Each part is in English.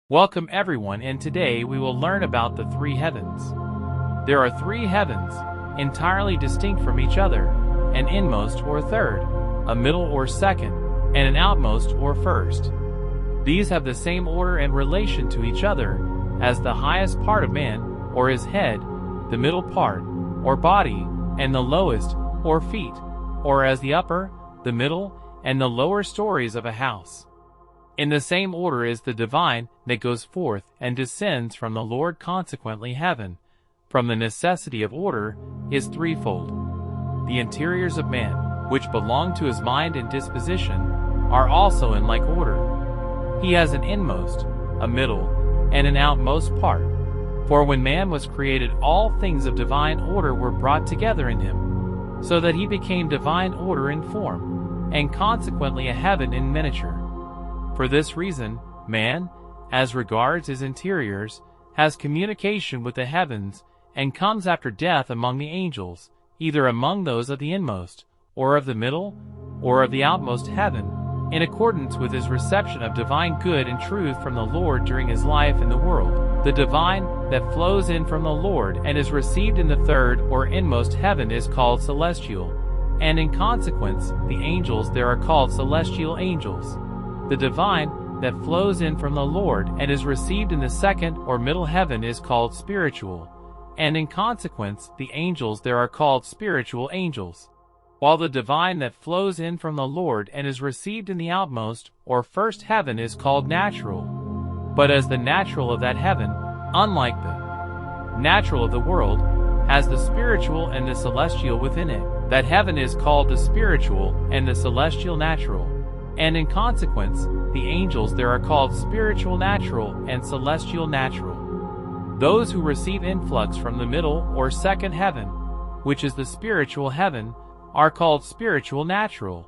Welcome everyone, and today we will learn about the three heavens. There are three heavens, entirely distinct from each other: an inmost or third, a middle or second, and an outmost or first. These have the same order and relation to each other as the highest part of man, or his head, the middle part, or body, and the lowest, or feet, or as the upper, the middle, and the lower stories of a house. In the same order is the divine that goes forth and descends from the Lord. Consequently, heaven, from the necessity of order, is threefold. The interiors of man, which belong to his mind and disposition, are also in like order. He has an inmost, a middle, and an outmost part. For when man was created, all things of divine order were brought together in him, so that he became divine order in form, and consequently a heaven in miniature. For this reason, man, as regards his interiors, has communication with the heavens, and comes after death among the angels, either among those of the inmost, or of the middle, or of the outmost heaven, in accordance with his reception of divine good and truth from the Lord during his life in the world. The divine that flows in from the Lord and is received in the third or inmost heaven is called celestial, and in consequence the angels there are called celestial angels. The divine that flows in from the Lord and is received in the second or middle heaven is called spiritual, and in consequence the angels there are called spiritual angels. While the divine that flows in from the Lord and is received in the outmost or first heaven is called natural. But as the natural of that heaven, unlike the natural of the world, has the spiritual and the celestial within it, that heaven is called the spiritual and the celestial natural. And in consequence, the angels there are called spiritual natural and celestial natural. Those who receive influx from the middle or second heaven, which is the spiritual heaven, are called spiritual natural,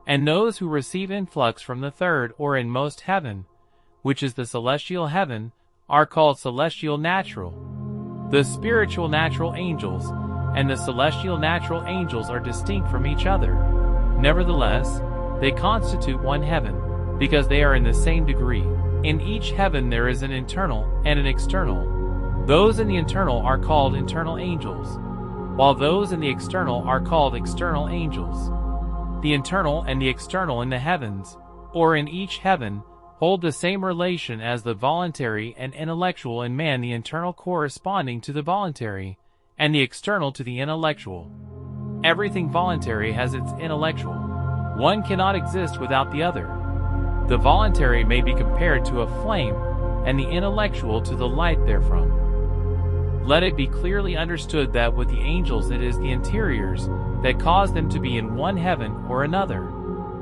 and those who receive influx from the third or inmost heaven, which is the celestial heaven, are called celestial natural. The spiritual natural angels and the celestial natural angels are distinct from each other. Nevertheless, they constitute one heaven, because they are in the same degree. In each heaven there is an internal and an external. Those in the internal are called internal angels, while those in the external are called external angels. The internal and the external in the heavens, or in each heaven, hold the same relation as the voluntary and intellectual in man, the internal corresponding to the voluntary, and the external to the intellectual. Everything voluntary has its intellectual. One cannot exist without the other. The voluntary may be compared to a flame, and the intellectual to the light therefrom. Let it be clearly understood that with the angels it is the interiors that cause them to be in one heaven or another.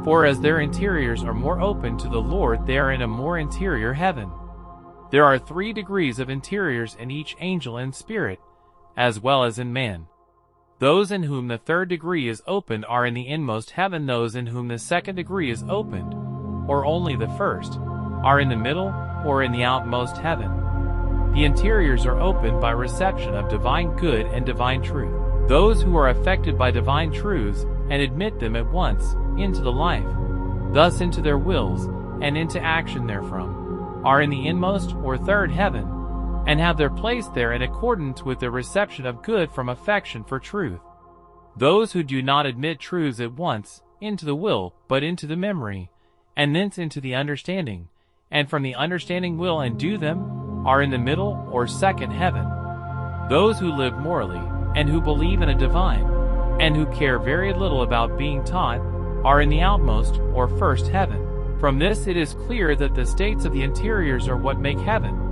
For as their interiors are more open to the Lord, they are in a more interior heaven. There are 3 degrees of interiors in each angel and spirit, as well as in man. Those in whom the third degree is opened are in the inmost heaven. Those in whom the second degree is opened, or only the first, are in the middle or in the outmost heaven. The interiors are opened by reception of divine good and divine truth. Those who are affected by divine truths and admit them at once into the life, thus into their wills and into action therefrom, are in the inmost or third heaven, and have their place there in accordance with the reception of good from affection for truth. Those who do not admit truths at once into the will, but into the memory, and thence into the understanding, and from the understanding will and do them, are in the middle or second heaven. Those who live morally, and who believe in a divine, and who care very little about being taught, are in the outmost or first heaven. From this it is clear that the states of the interiors are what make heaven,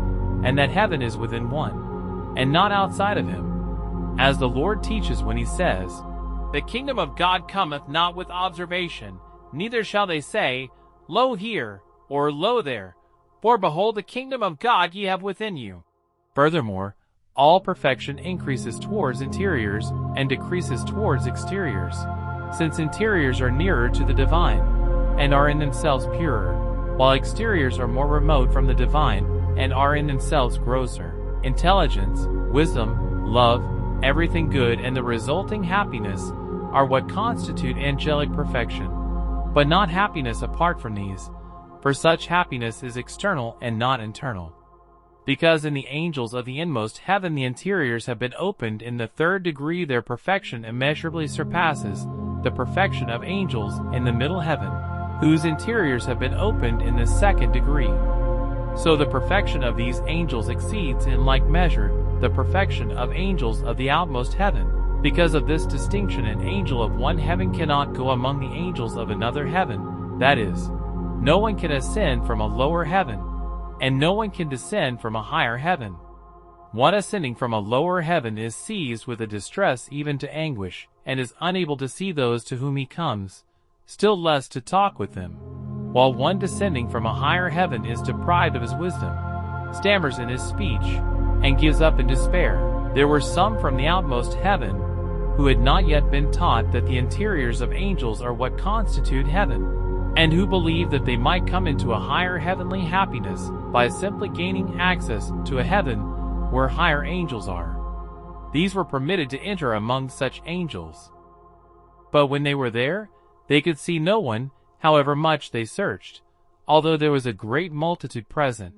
and that heaven is within one, and not outside of him, as the Lord teaches when he says, "The kingdom of God cometh not with observation, neither shall they say, Lo here, or Lo there, for behold, the kingdom of God ye have within you." Furthermore, all perfection increases towards interiors and decreases towards exteriors, since interiors are nearer to the divine, and are in themselves purer, while exteriors are more remote from the divine, and are in themselves grosser. Intelligence, wisdom, love, everything good, and the resulting happiness are what constitute angelic perfection, but not happiness apart from these, for such happiness is external and not internal. Because in the angels of the inmost heaven the interiors have been opened in the third degree, their perfection immeasurably surpasses the perfection of angels in the middle heaven, whose interiors have been opened in the second degree. So the perfection of these angels exceeds in like measure the perfection of angels of the outmost heaven. Because of this distinction, an angel of one heaven cannot go among the angels of another heaven, that is, no one can ascend from a lower heaven, and no one can descend from a higher heaven. One ascending from a lower heaven is seized with a distress even to anguish, and is unable to see those to whom he comes, still less to talk with them, while one descending from a higher heaven is deprived of his wisdom, stammers in his speech, and gives up in despair. There were some from the outmost heaven who had not yet been taught that the interiors of angels are what constitute heaven, and who believed that they might come into a higher heavenly happiness by simply gaining access to a heaven where higher angels are. These were permitted to enter among such angels. But when they were there, they could see no one, however much they searched, although there was a great multitude present.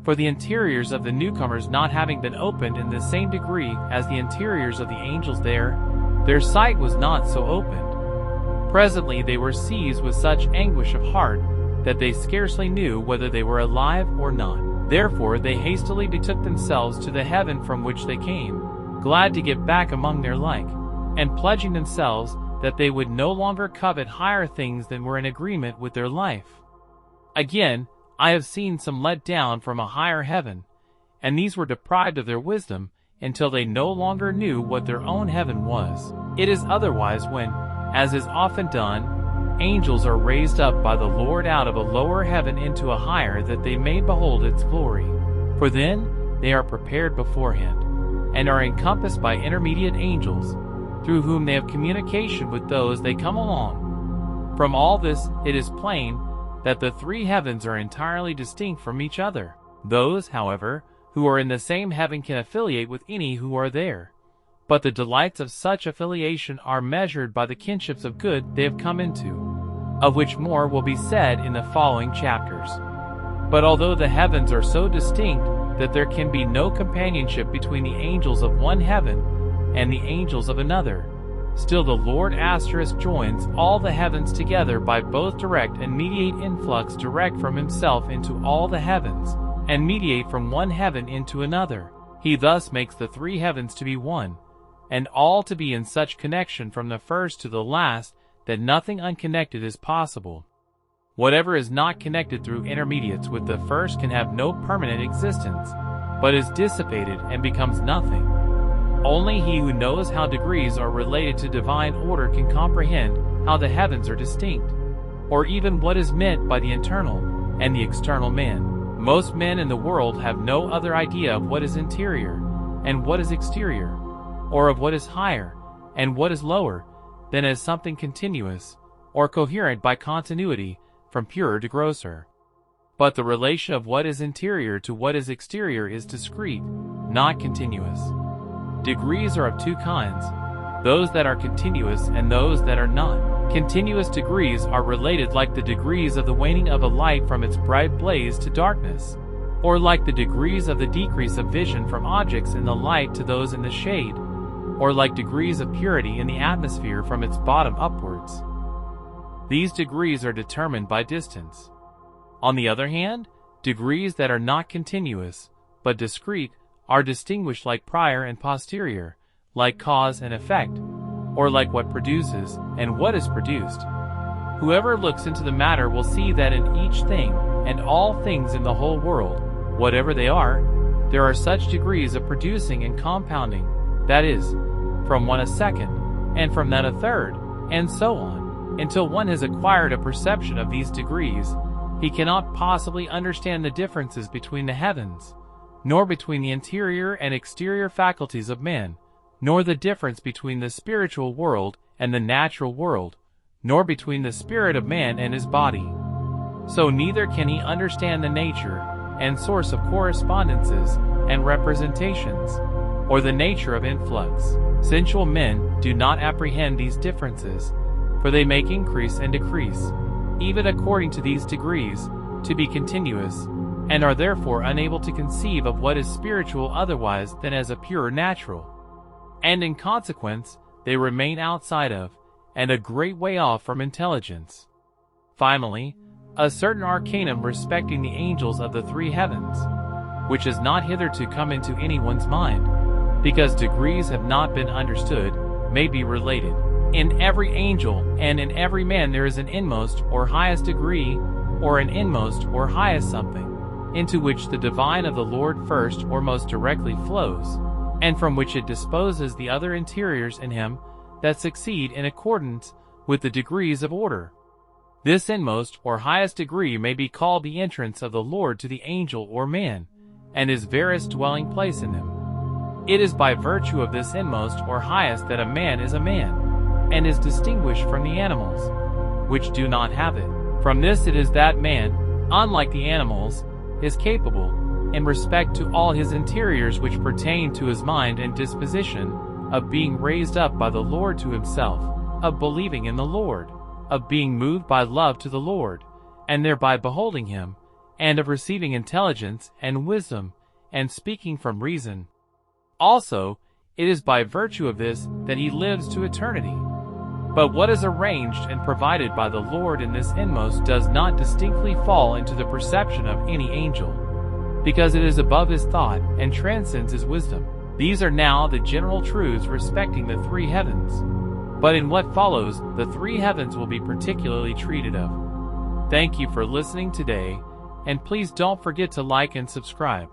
For the interiors of the newcomers not having been opened in the same degree as the interiors of the angels there, their sight was not so opened. Presently they were seized with such anguish of heart that they scarcely knew whether they were alive or not. Therefore they hastily betook themselves to the heaven from which they came, glad to get back among their like, and pledging themselves that they would no longer covet higher things than were in agreement with their life. Again, I have seen some let down from a higher heaven, and these were deprived of their wisdom until they no longer knew what their own heaven was. It is otherwise when, as is often done, angels are raised up by the Lord out of a lower heaven into a higher, that they may behold its glory. For then they are prepared beforehand, and are encompassed by intermediate angels, through whom they have communication with those they come along. From all this it is plain that the three heavens are entirely distinct from each other. Those, however, who are in the same heaven can affiliate with any who are there, but the delights of such affiliation are measured by the kinships of good they have come into, of which more will be said in the following chapters. But although the heavens are so distinct that there can be no companionship between the angels of one heaven and the angels of another, still the Lord * joins all the heavens together by both direct and mediate influx, direct from himself into all the heavens, and mediate from one heaven into another. He thus makes the three heavens to be one, and all to be in such connection from the first to the last that nothing unconnected is possible. Whatever is not connected through intermediates with the first can have no permanent existence, but is dissipated and becomes nothing. Only he who knows how degrees are related to divine order can comprehend how the heavens are distinct, or even what is meant by the internal and the external man. Most men in the world have no other idea of what is interior and what is exterior, or of what is higher and what is lower, than as something continuous or coherent by continuity from purer to grosser. But the relation of what is interior to what is exterior is discrete, not continuous. Degrees are of two kinds, those that are continuous and those that are not. Continuous degrees are related like the degrees of the waning of a light from its bright blaze to darkness, or like the degrees of the decrease of vision from objects in the light to those in the shade, or like degrees of purity in the atmosphere from its bottom upwards. These degrees are determined by distance. On the other hand, degrees that are not continuous, but discrete, are distinguished like prior and posterior, like cause and effect, or like what produces and what is produced. Whoever looks into the matter will see that in each thing, and all things in the whole world, whatever they are, there are such degrees of producing and compounding, that is, from one a second, and from that a third, and so on, until one has acquired a perception of these degrees. He cannot possibly understand the differences between the heavens, nor between the interior and exterior faculties of man, nor the difference between the spiritual world and the natural world, nor between the spirit of man and his body. So neither can he understand the nature and source of correspondences and representations, or the nature of influx. Sensual men do not apprehend these differences, for they make increase and decrease, even according to these degrees, to be continuous, and are therefore unable to conceive of what is spiritual otherwise than as a pure natural. And in consequence, they remain outside of, and a great way off from intelligence. Finally, a certain arcanum respecting the angels of the three heavens, which has not hitherto come into anyone's mind, because degrees have not been understood, may be related. In every angel and in every man there is an inmost or highest degree, or an inmost or highest something, into which the divine of the Lord first or most directly flows, and from which it disposes the other interiors in him that succeed in accordance with the degrees of order. This inmost or highest degree may be called the entrance of the Lord to the angel or man, and his various dwelling place in him. It is by virtue of this inmost or highest that a man is a man, and is distinguished from the animals, which do not have it. From this it is that man, unlike the animals, is capable, in respect to all his interiors which pertain to his mind and disposition, of being raised up by the Lord to himself, of believing in the Lord, of being moved by love to the Lord, and thereby beholding him, and of receiving intelligence and wisdom, and speaking from reason. Also, it is by virtue of this that he lives to eternity. But what is arranged and provided by the Lord in this inmost does not distinctly fall into the perception of any angel, because it is above his thought and transcends his wisdom. These are now the general truths respecting the three heavens. But in what follows, the three heavens will be particularly treated of. Thank you for listening today, and please don't forget to like and subscribe.